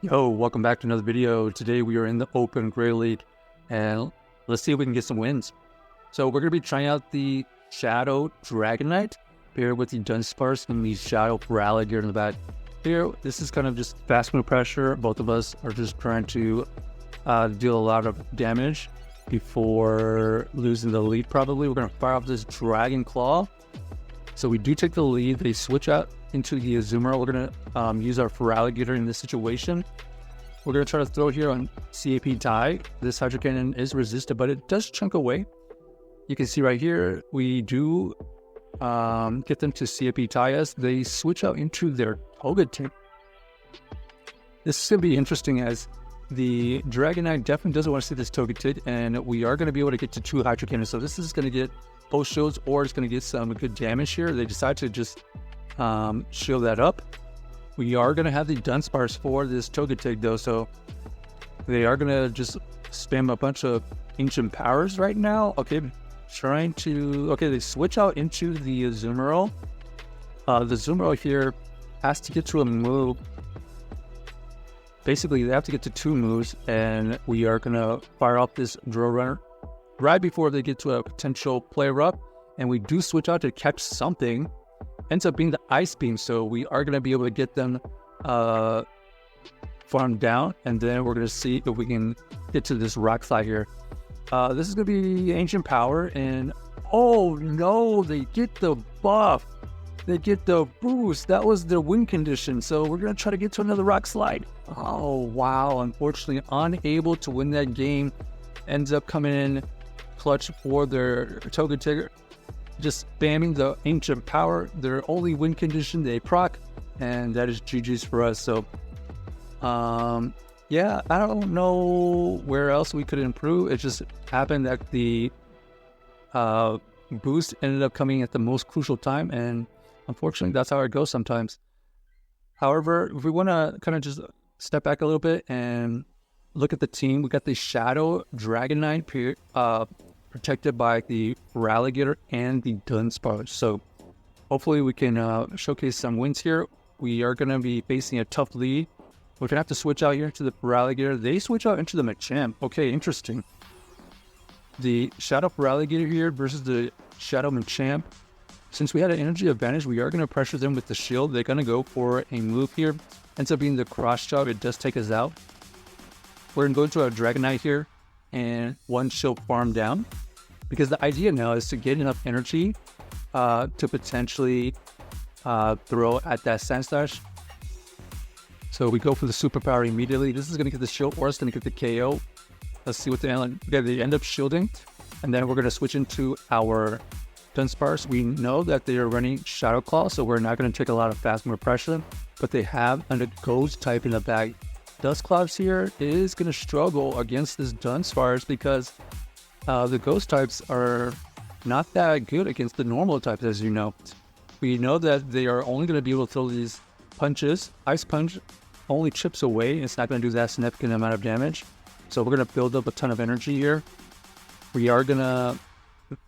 Yo, welcome back to another video. Today we are in the Open Gray League, and let's see if we can get some wins. So we're going to be trying out the Shadow Dragonite paired with the Dunsparce and the Shadow Feraligatr in the back. Here, this is kind of just fast move pressure. Both of us are just trying to deal a lot of damage before losing the lead probably. We're going to fire off this Dragon Claw. So we do take the lead. They switch out into the Azumarill. We're going to use our Feraligatr in this situation. We're going to try to throw here on CAP tie. This Hydro Cannon is resisted, but it does chunk away. You can see right here, we do get them to CAP tie us. They switch out into their Togetic. This is going to be interesting as the Dragonite definitely doesn't want to see this Togetic, and we are going to be able to get to 2 Hydro Cannons. So this is going to get post shields, or it's going to get some good damage here. They decide to just shield that up. We are going to have the Dunsparce for this Togetic though, so they are going to just spam a bunch of ancient powers right now. Okay, they switch out into the Azumarill. The Azumarill here has to get to a move. Basically, they have to get to 2 moves, and we are going to fire off this Drill Runner right before they get to a potential player up, and we do switch out to catch something. Ends up being the Ice Beam, so we are going to be able to get them farmed down, and then we're going to see if we can get to this Rock Slide here. This is going to be Ancient Power, and oh no, they get the buff. They get the boost. That was their win condition, so we're going to try to get to another Rock Slide. Oh wow, unfortunately unable to win that game. Ends up coming in clutch for their Togetic, just spamming the Ancient Power. Their only win condition, they proc, and that is GG's for us. So yeah, I don't know where else we could improve. It just happened that the boost ended up coming at the most crucial time, and unfortunately that's how it goes sometimes. However, if we want to kind of just step back a little bit and look at the team, we got the Shadow Dragonite protected by the Feraligatr and the Dunsparce. So hopefully we can showcase some wins here. We are going to be facing a tough lead. We're going to have to switch out here to the Feraligatr. They switch out into the Machamp. Okay, interesting. The Shadow Feraligatr here versus the Shadow Machamp. Since we had an energy advantage, we are going to pressure them with the shield. They're going to go for a move here. Ends up being the Cross Chop. It does take us out. We're going to go into our Dragonite here and one shield farm down, because the idea now is to get enough energy to potentially throw at that Sandslash. So we go for the superpower immediately. This is going to get the shield, or it's going to get the KO. Let's see what they end up shielding, and then we're going to switch into our Dunsparce. We know that they are running Shadow Claw, so we're not going to take a lot of fast move pressure, but they have a Ghost type in the bag. Dusclops here is going to struggle against this Dunsparce because the Ghost types are not that good against the normal types, as you know. We know that they are only going to be able to throw these punches. Ice Punch only chips away. It's not going to do that significant amount of damage. So we're going to build up a ton of energy here. We are going to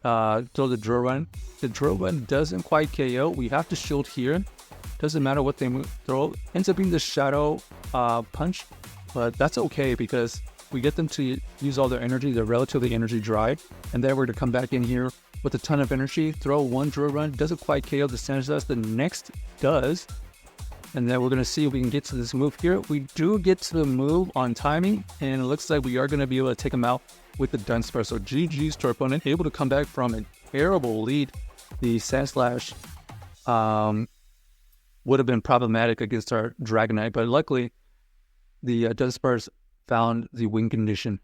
throw the Drill Run. The Drill Run doesn't quite KO. We have to shield here. Doesn't matter what they throw. Ends up being the Shadow Punch, but that's okay because we get them to use all their energy. They're relatively energy dry, and then we're to come back in here with a ton of energy, throw one Drill Run. Doesn't quite KO the Sandslash. The next does, and then we're going to see if we can get to this move here. We do get to the move on timing, and it looks like we are going to be able to take him out with the Dunsparce. So GG's to our opponent, able to come back from a terrible lead. The Sandslash would have been problematic against our Dragonite, but luckily the Dunsparce found the win condition.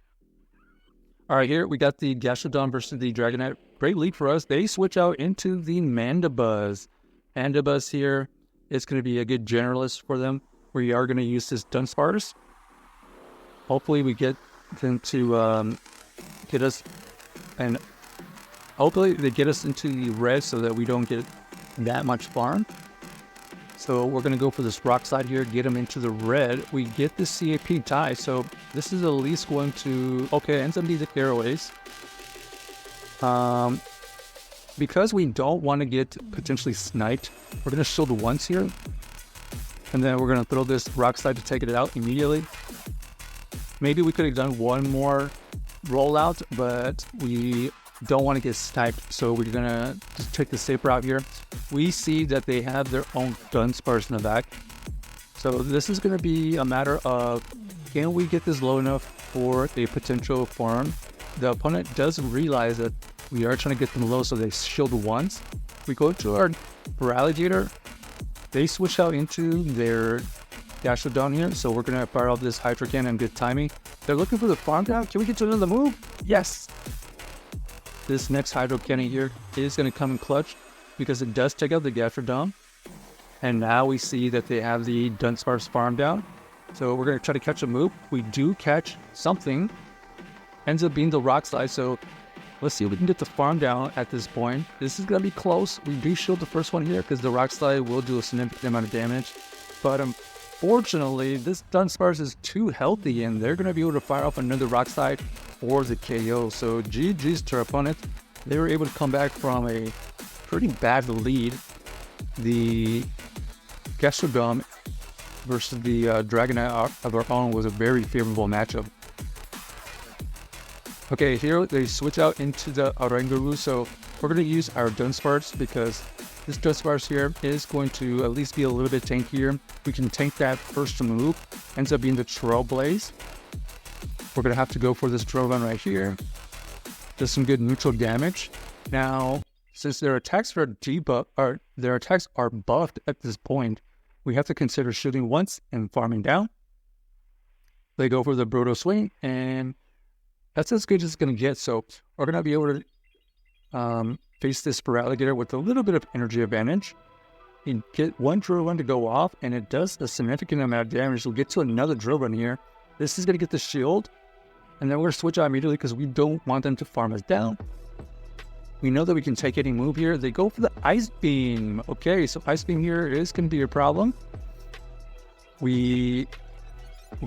All right, here we got the Gastrodon versus the Dragonite. Great lead for us. They switch out into the Mandibuzz. Mandibuzz here is going to be a good generalist for them. We are going to use this Dunsparce. Hopefully we get them to get us, and hopefully they get us into the red so that we don't get that much farm. So we're going to go for this Rock Slide here, get them into the red. We get the CAP tie, so this is at least going to... Okay, ends up being the Airways. Because we don't want to get potentially sniped, we're going to shield once here. And then we're going to throw this Rock Slide to take it out immediately. Maybe we could have done one more rollout, but we don't want to get sniped, so we're going to just take the safe route here. We see that they have their own Dunsparce in the back. So this is going to be a matter of, can we get this low enough for a potential farm? The opponent does realize that we are trying to get them low, so they shield once. We go to our Feraligatr. They switch out into their Gastrodon here, so we're going to fire off this Hydro Cannon and good timing. They're looking for the farm down. Can we get to another move? Yes! This next Hydro Cannon here is going to come in clutch because it does take out the Gastrodon. And now we see that they have the Dunsparce farm down. So we're going to try to catch a move. We do catch something. Ends up being the Rock Slide, so let's see if we can get the farm down at this point. This is going to be close. We do shield the first one here because the Rock Slide will do a significant amount of damage. But unfortunately, this Dunsparce is too healthy and they're going to be able to fire off another Rock Slide or the KO. So GG's to our opponent. They were able to come back from a pretty bad lead. The Gastrodon versus the Dragonite of our own was a very favorable matchup. Okay, here they switch out into the Oranguru, so we're going to use our Dunsparce because this Dunsparce here is going to at least be a little bit tankier. We can tank that first move, ends up being the Trailblaze. We're going to have to go for this drill run right here. Does some good neutral damage. Now, since their attacks are buffed at this point, we have to consider shooting once and farming down. They go for the Brutal Swing, and that's as good as it's going to get. So we're going to be able to face this Feraligatr with a little bit of energy advantage. You get one drill run to go off, and it does a significant amount of damage. We'll get to another drill run here. This is going to get the shield, and then we're going to switch out immediately because we don't want them to farm us down. We know that we can take any move here. They go for the Ice Beam. Okay, so Ice Beam here is going to be a problem. We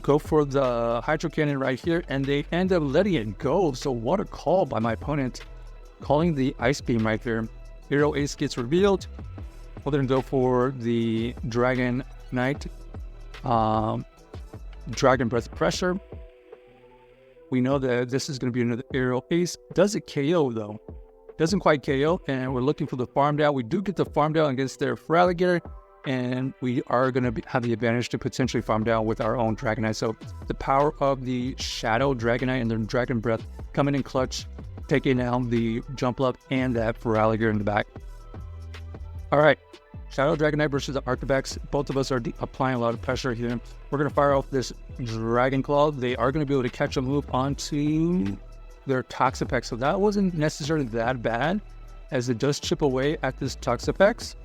go for the Hydro Cannon right here, and they end up letting it go. So what a call by my opponent, calling the Ice Beam right there. Hero Ace gets revealed. We're going to go for the Dragonite Dragon Breath Pressure. We know that this is going to be another Hero Ace. Does it KO though? Doesn't quite KO, and we're looking for the farm down. We do get the farm down against their Feraligatr, and we are going to have the advantage to potentially farm down with our own Dragonite. So the power of the Shadow Dragonite and the Dragon Breath coming in clutch, taking down the Jump Up and that Feraligatr in the back. All right, Shadow Dragonite versus the Arctibex. Both of us are applying a lot of pressure here. We're going to fire off this Dragon Claw. They are going to be able to catch a move onto their Toxapex, so that wasn't necessarily that bad, as it does chip away at this Toxapex.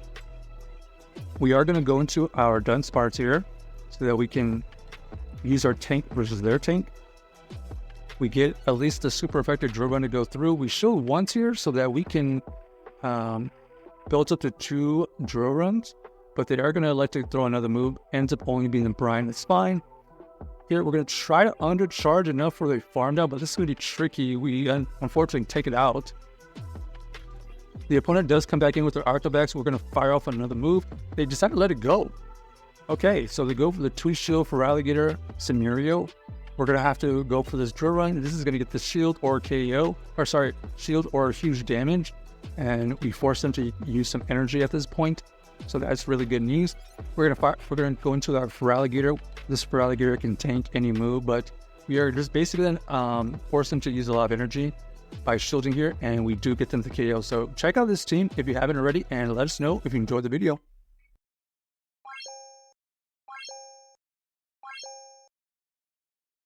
We are going to go into our Dunsparce here, so that we can use our tank versus their tank. We get at least the super effective drill run to go through. We show once here, so that we can build up to 2 drill runs, but they are going to elect to throw another move. Ends up only being the Brine. It's fine. Here, we're going to try to undercharge enough for the farm down, but this is going to be tricky. We unfortunately take it out. The opponent does come back in with their Arctibex. We're going to fire off another move. They decide to let it go. Okay, so they go for the Twin Shield Feraligatr scenario. We're going to have to go for this drill run. This is going to get the shield or KO, or sorry, shield or huge damage. And we force them to use some energy at this point. So that's really good news. We're going to go into our Feraligatr. This Feraligatr can tank any move, but we are just basically force them to use a lot of energy by shielding here, and we do get them to KO. So check out this team if you haven't already, and let us know if you enjoyed the video.